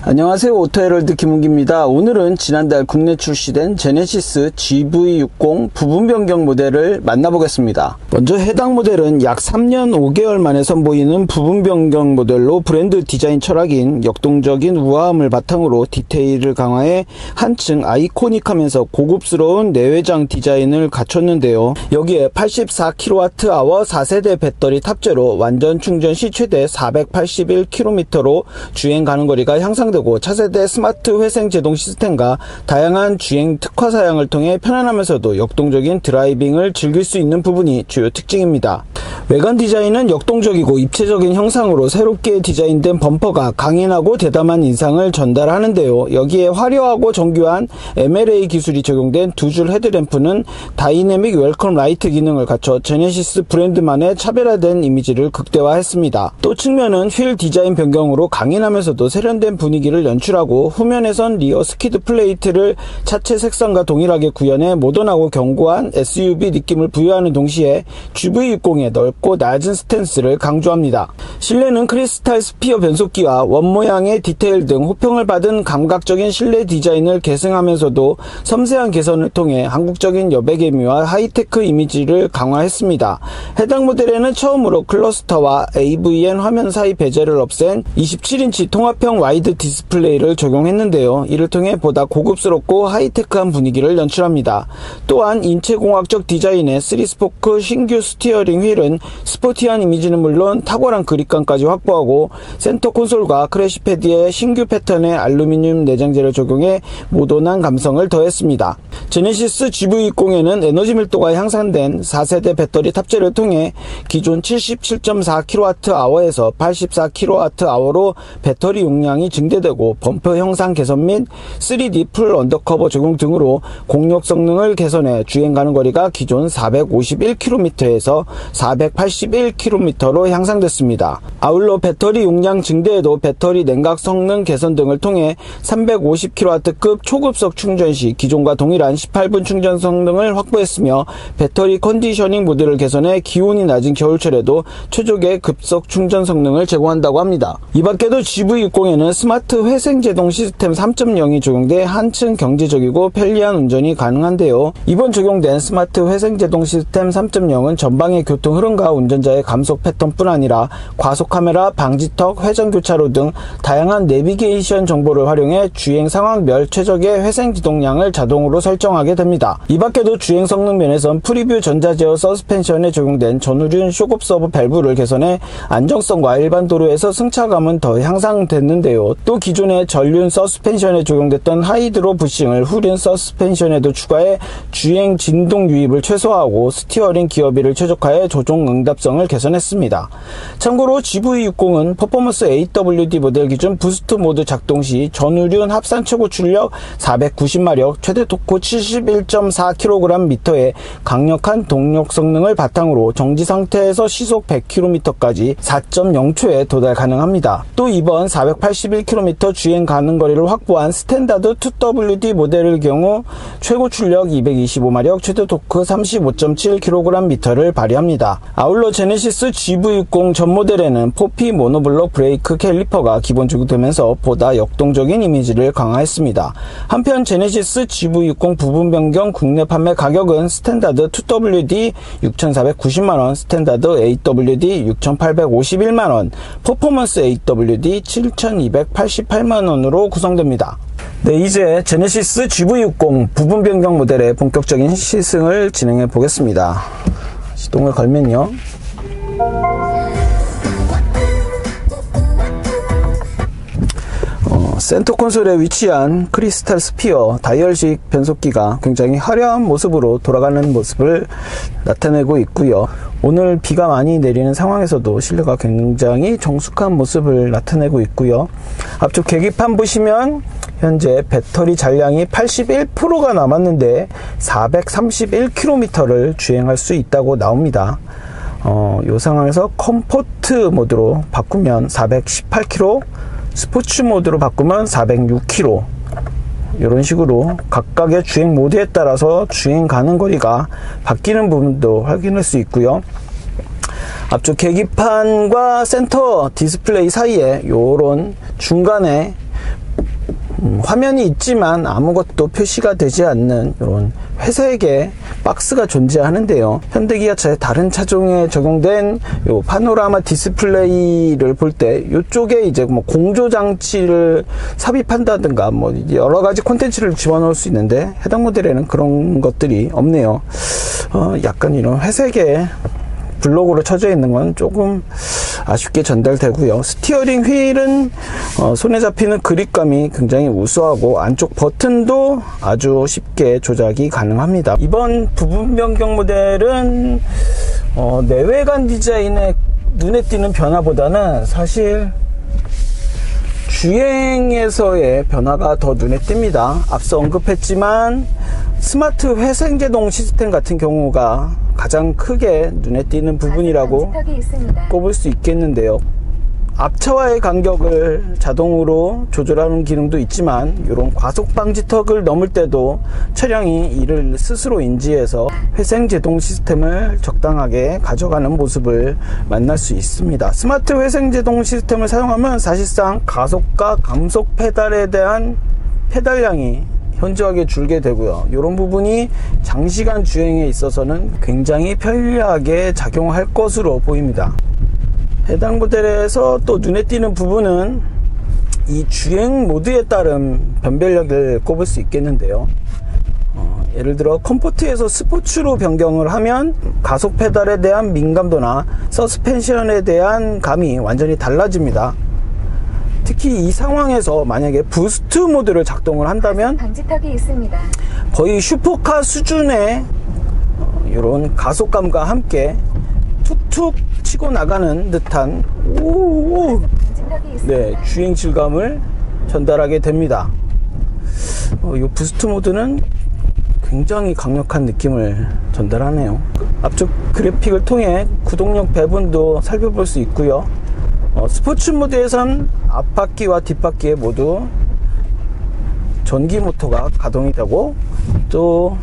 안녕하세요, 오토헤럴드 김은기입니다. 오늘은 지난달 국내 출시된 제네시스 GV60 부분 변경 모델을 만나보겠습니다. 먼저 해당 모델은 약 3년 5개월 만에 선보이는 부분 변경 모델로 브랜드 디자인 철학인 역동적인 우아함을 바탕으로 디테일을 강화해 한층 아이코닉하면서 고급스러운 내외장 디자인을 갖췄는데요. 여기에 84kWh 4세대 배터리 탑재로 완전 충전 시 최대 481km로 주행 가능거리가 향상되고 차세대 스마트 회생 제동 시스템과 다양한 주행 특화 사양을 통해 편안하면서도 역동적인 드라이빙을 즐길 수 있는 부분이 주요 특징입니다. 외관 디자인은 역동적이고 입체적인 형상으로 새롭게 디자인된 범퍼가 강인하고 대담한 인상을 전달하는데요. 여기에 화려하고 정교한 MLA 기술이 적용된 두 줄 헤드램프는 다이내믹 웰컴 라이트 기능을 갖춰 제네시스 브랜드만의 차별화된 이미지를 극대화했습니다. 또 측면은 휠 디자인 변경으로 강인하면서도 세련된 분위기를 연출하고 후면에선 리어 스키드 플레이트를 차체 색상과 동일하게 구현해 모던하고 견고한 SUV 느낌을 부여하는 동시에 GV60의 넓고 낮은 스탠스를 강조합니다. 실내는 크리스탈 스피어 변속기와 원 모양의 디테일 등 호평을 받은 감각적인 실내 디자인을 계승하면서도 섬세한 개선을 통해 한국적인 여백의미와 하이테크 이미지를 강화했습니다. 해당 모델에는 처음으로 클러스터와 AVN 화면 사이 베젤을 없앤 27인치 통합형 와이드 디스플레이를 적용했는데요. 이를 통해 보다 고급스럽고 하이테크한 분위기를 연출합니다. 또한 인체공학적 디자인의 3스포크 신규 스티어링 휠은 스포티한 이미지는 물론 탁월한 그립감까지 확보하고 센터 콘솔과 크래시 패드에 신규 패턴의 알루미늄 내장재를 적용해 모던한 감성을 더했습니다. 제네시스 GV60에는 에너지 밀도가 향상된 4세대 배터리 탑재를 통해 기존 77.4kWh에서 84kWh로 배터리 용량이 증대되고 범퍼 형상 개선 및 3D 풀 언더커버 적용 등으로 공력 성능을 개선해 주행 가능거리가 기존 451km에서 481km로 향상됐습니다. 아울러 배터리 용량 증대에도 배터리 냉각 성능 개선 등을 통해 350kW급 초급속 충전 시 기존과 동일한 18분 충전 성능을 확보했으며 배터리 컨디셔닝 모드를 개선해 기온이 낮은 겨울철에도 최적의 급속 충전 성능을 제공한다고 합니다. 이 밖에도 GV60에는 스마트 회생 제동 시스템 3.0이 적용돼 한층 경제적이고 편리한 운전이 가능한데요. 이번 적용된 스마트 회생 제동 시스템 3.0은 전방의 교통 흐름과 운전자의 감속 패턴뿐 아니라 과속 카메라, 방지턱, 회전 교차로 등 다양한 내비게이션 정보를 활용해 주행 상황별 최적의 회생 지동량을 자동으로 설정하게 됩니다. 이 밖에도 주행 성능 면에선 프리뷰 전자제어 서스펜션에 적용된 전후륜 쇼크 업서버 밸브를 개선해 안정성과 일반 도로에서 승차감은 더 향상됐는데요. 또 기존의 전륜 서스펜션에 적용됐던 하이드로 부싱을 후륜 서스펜션에도 추가해 주행 진동 유입을 최소화하고 스티어링 기어비를 최적화해 조종 응답성을 개선했습니다. 참고로 GV60은 퍼포먼스 AWD 모델 기준 부스트 모드 작동 시 전후륜 합산 최고 출력 490마력, 최대 토크 71.4kgm의 강력한 동력 성능을 바탕으로 정지 상태에서 시속 100km까지 4.0초에 도달 가능합니다. 또 이번 481km 주행 가능거리를 확보한 스탠다드 2WD 모델의 경우 최고 출력 225마력, 최대 토크 35.7kgm를 발휘합니다. 아울러 제네시스 GV60 전 모델에는 4P 모노블록 브레이크 캘리퍼가 기본 적용되면서 보다 역동적인 이미지를 강화했습니다. 한편 제네시스 GV60 부분 변경 국내 판매 가격은 스탠다드 2WD 6,490만원, 스탠다드 AWD 6,851만원, 퍼포먼스 AWD 7,288만원으로 구성됩니다. 네, 이제 제네시스 GV60 부분 변경 모델의 본격적인 시승을 진행해 보겠습니다. 시동을 걸면요, 센터 콘솔에 위치한 크리스탈 스피어 다이얼식 변속기가 굉장히 화려한 모습으로 돌아가는 모습을 나타내고 있고요. 오늘 비가 많이 내리는 상황에서도 실내가 굉장히 정숙한 모습을 나타내고 있고요. 앞쪽 계기판 보시면 현재 배터리 잔량이 81%가 남았는데 431km를 주행할 수 있다고 나옵니다. 이 상황에서 컴포트 모드로 바꾸면 418km, 스포츠 모드로 바꾸면 406km. 이런 식으로 각각의 주행 모드에 따라서 주행 가는 거리가 바뀌는 부분도 확인할 수 있고요. 앞쪽 계기판과 센터 디스플레이 사이에 이런 중간에 화면이 있지만 아무것도 표시가 되지 않는 이런 회색의 박스가 존재하는데요. 현대기아차의 다른 차종에 적용된 요 파노라마 디스플레이를 볼 때 이쪽에 이제 뭐 공조 장치를 삽입한다든가 뭐 여러 가지 콘텐츠를 집어넣을 수 있는데 해당 모델에는 그런 것들이 없네요. 약간 이런 회색의 블록으로 쳐져 있는 건 조금 아쉽게 전달되고요. 스티어링 휠은 손에 잡히는 그립감이 굉장히 우수하고 안쪽 버튼도 아주 쉽게 조작이 가능합니다. 이번 부분 변경 모델은 내외관 디자인의 눈에 띄는 변화보다는 사실 주행에서의 변화가 더 눈에 띕니다. 앞서 언급했지만 스마트 회생제동 시스템 같은 경우가 가장 크게 눈에 띄는 부분이라고 꼽을 수 있겠는데요. 앞차와의 간격을 자동으로 조절하는 기능도 있지만 이런 과속 방지턱을 넘을 때도 차량이 이를 스스로 인지해서 회생제동 시스템을 적당하게 가져가는 모습을 만날 수 있습니다. 스마트 회생제동 시스템을 사용하면 사실상 가속과 감속 페달에 대한 페달량이 현저하게 줄게 되고요. 이런 부분이 장시간 주행에 있어서는 굉장히 편리하게 작용할 것으로 보입니다. 해당 모델에서 또 눈에 띄는 부분은 이 주행 모드에 따른 변별력을 꼽을 수 있겠는데요. 예를 들어 컴포트에서 스포츠로 변경을 하면 가속 페달에 대한 민감도나 서스펜션에 대한 감이 완전히 달라집니다. 특히 이 상황에서 만약에 부스트 모드를 작동을 한다면 방지턱이 있습니다. 거의 슈퍼카 수준의 이런 가속감과 함께 툭툭 치고 나가는 듯한 네, 주행 질감을 전달하게 됩니다. 이 부스트 모드는 굉장히 강력한 느낌을 전달하네요. 앞쪽 그래픽을 통해 구동력 배분도 살펴볼 수 있고요. 스포츠 모드에선 앞바퀴와 뒷바퀴에 모두 전기 모터가 가동이 되고, 또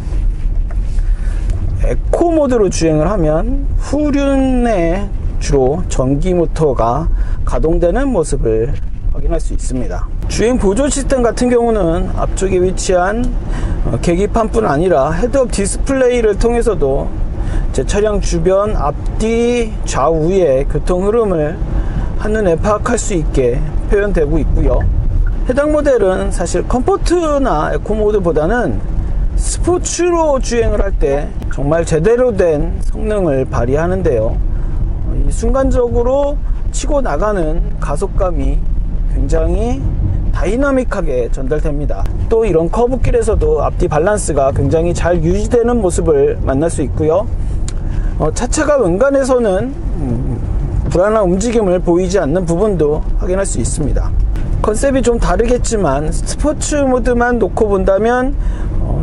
에코 모드로 주행을 하면 후륜에 주로 전기 모터가 가동되는 모습을 확인할 수 있습니다. 주행 보조 시스템 같은 경우는 앞쪽에 위치한 계기판뿐 아니라 헤드업 디스플레이를 통해서도 제 차량 주변 앞뒤 좌우의 교통 흐름을 한눈에 파악할 수 있게 표현되고 있고요. 해당 모델은 사실 컴포트나 에코 모드보다는 스포츠로 주행을 할 때 정말 제대로 된 성능을 발휘하는데요. 순간적으로 치고 나가는 가속감이 굉장히 다이나믹하게 전달됩니다. 또 이런 커브길에서도 앞뒤 밸런스가 굉장히 잘 유지되는 모습을 만날 수 있고요. 차체가 웬간해서는 불안한 움직임을 보이지 않는 부분도 확인할 수 있습니다. 컨셉이 좀 다르겠지만 스포츠 모드만 놓고 본다면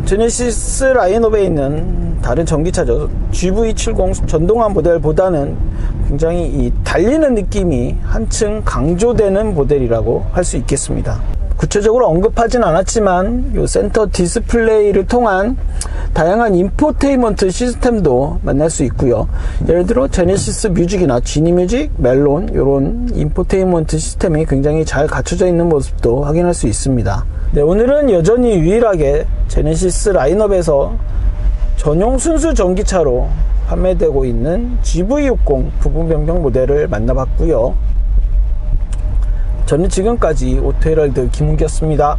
제네시스 라인업에 있는 다른 전기차죠. GV70 전동화 모델보다는 굉장히 이 달리는 느낌이 한층 강조되는 모델이라고 할 수 있겠습니다. 구체적으로 언급하진 않았지만 이 센터 디스플레이를 통한 다양한 인포테인먼트 시스템도 만날 수 있고요. 예를 들어 제네시스 뮤직이나 지니 뮤직, 멜론 이런 인포테인먼트 시스템이 굉장히 잘 갖춰져 있는 모습도 확인할 수 있습니다. 네, 오늘은 여전히 유일하게 제네시스 라인업에서 전용 순수 전기차로 판매되고 있는 GV60 부분 변경 모델을 만나봤고요. 저는 지금까지 오토헤럴드 김은기였습니다.